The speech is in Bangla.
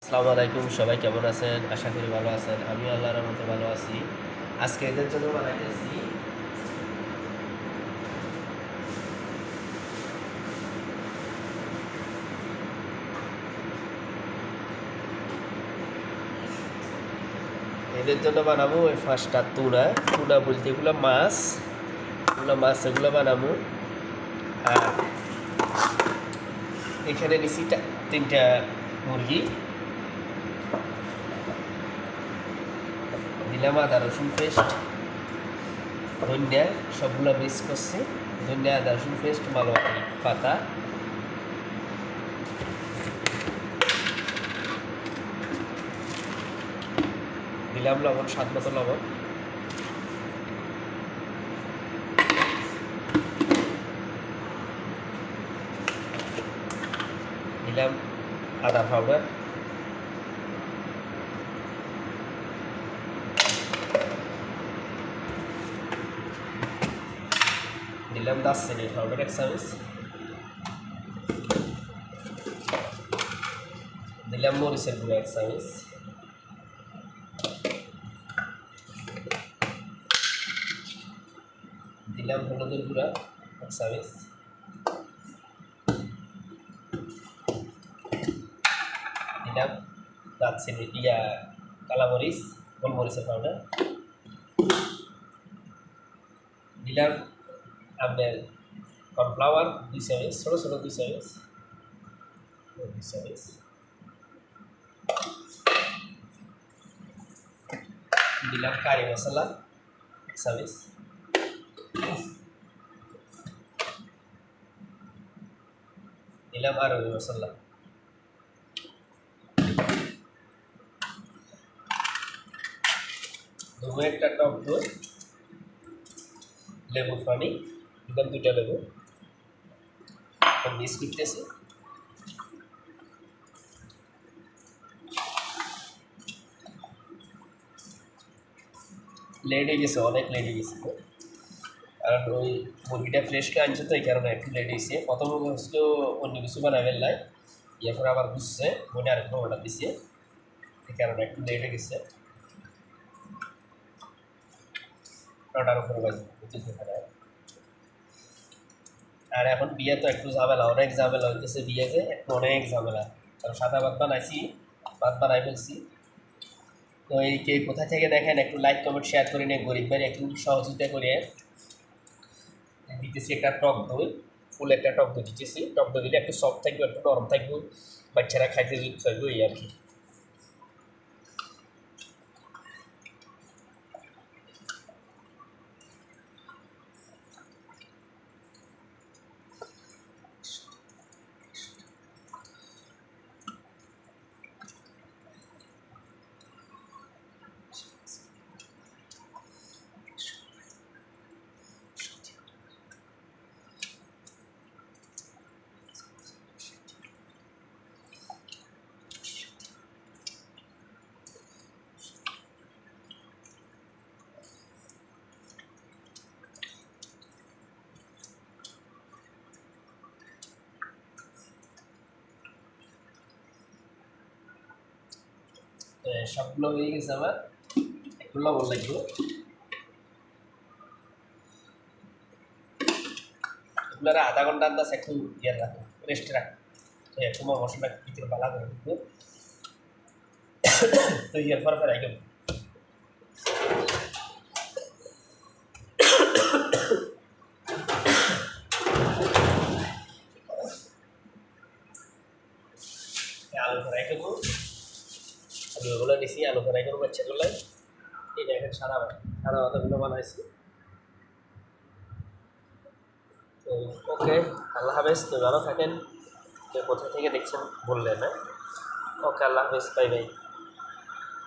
আসসালামু আলাইকুম, সবাই কেমন আছেন? আশা করি ভালো আছেন। আমি আল্লাহর রহমতে ভালো আছি। আজকে এদের জন্য বানাইতেছি এদের জন্য বানাবো ওই ফার্স্টটা টুনা বলতে এগুলো মাছ, এগুলো বানাবো। আর এখানে নিছি তিনটা মুরগি, দিলাম আদা রসুন পেস্ট, ধনিয়া, সবগুলো মিক্স করছি। ধনিয়া, আদা রসুন পেস্ট, মালওয়ারি পাতা, দিলাম লবণ, স্বাদ মতো লবণ, দিলাম আদা পাউডার, দিলাম দারচিনি পাউডার 1 চামচ, দিলাম মরিচের গুঁড়ো 1 চামচ, দিলাম হলুদের গুঁড়া 1 চামচ, দিলাম দারচিনি কালামরিচ, গোলমরিচের পাউডার, দিলাম আপনার কর্নফ্লাওয়ার 2 চামচ, ছোটো ছোটো 2 চামচ, দিলাম কারি মশলা 1 চামচ, দিলাম আরবি মশলা, দেবো একটা টক দই, লেবুর পানি, দিলাম 2টা লেবু, মিক্স করতেছি। লেট হয়ে গেছে, অনেক লেট হয়ে গেছে, কারণ ওই মুরগিটা ফ্রেশকে আনছে তো এই কারণে একটু লেট হয়েছে। প্রথমে হচ্ছিল অন্য কিছু বানাবেন লাই, এরপর আবার বুঝছে মনে আরেকটা অর্ডার দিছে, এই কারণে একটু লেট হয়ে গেছে। নটার উপরে বাজে। আর এখন বিয়ে তো একটু ঝামেলা, অনেক ঝামেলা হইতেছে বিয়েতে, একটু অনেক ঝামেলা। কারণ সাদা ভাত বানাইছি, ভাত বানাই ফেলছি। তো এই কে কোথা থেকে দেখেন একটু লাইক কমেন্ট শেয়ার করে নিয়ে, গরিব ভাই একটু সহযোগিতা করে দিতেছি। একটা টক দই, ফুল একটা টক দই দিতেছি। টক দই দিলে একটু সফট থাকবে, একটু নরম থাকবে, বাচ্চারা খাইতে চাইবে, এই আর কি। সবগুলো হয়ে গেছে আমার, একটু লবণ লাগবে। এগুলো আধা ঘন্টা আন্দাজ একটু ইয়ে রাখো, রেস্টে রাখো, তো এক সময় মশলা ভিতরে ভালো করে ঢুকবে। তো ইয়ার পর ফেরাই গেল। আলু ফ্রাই করবো, আলুগুলো নিছি, আলু ফ্রাই করবো বাচ্চাগুলো। এই দেখেন সাদা ভাতগুলো বানাইছি। তো ওকে, আল্লাহ হাফেজ, তো ভালো থাকেন। তো কোথা থেকে দেখছেন বললেন, হ্যাঁ? ওকে, আল্লাহ হাফেজ, বাই বাই।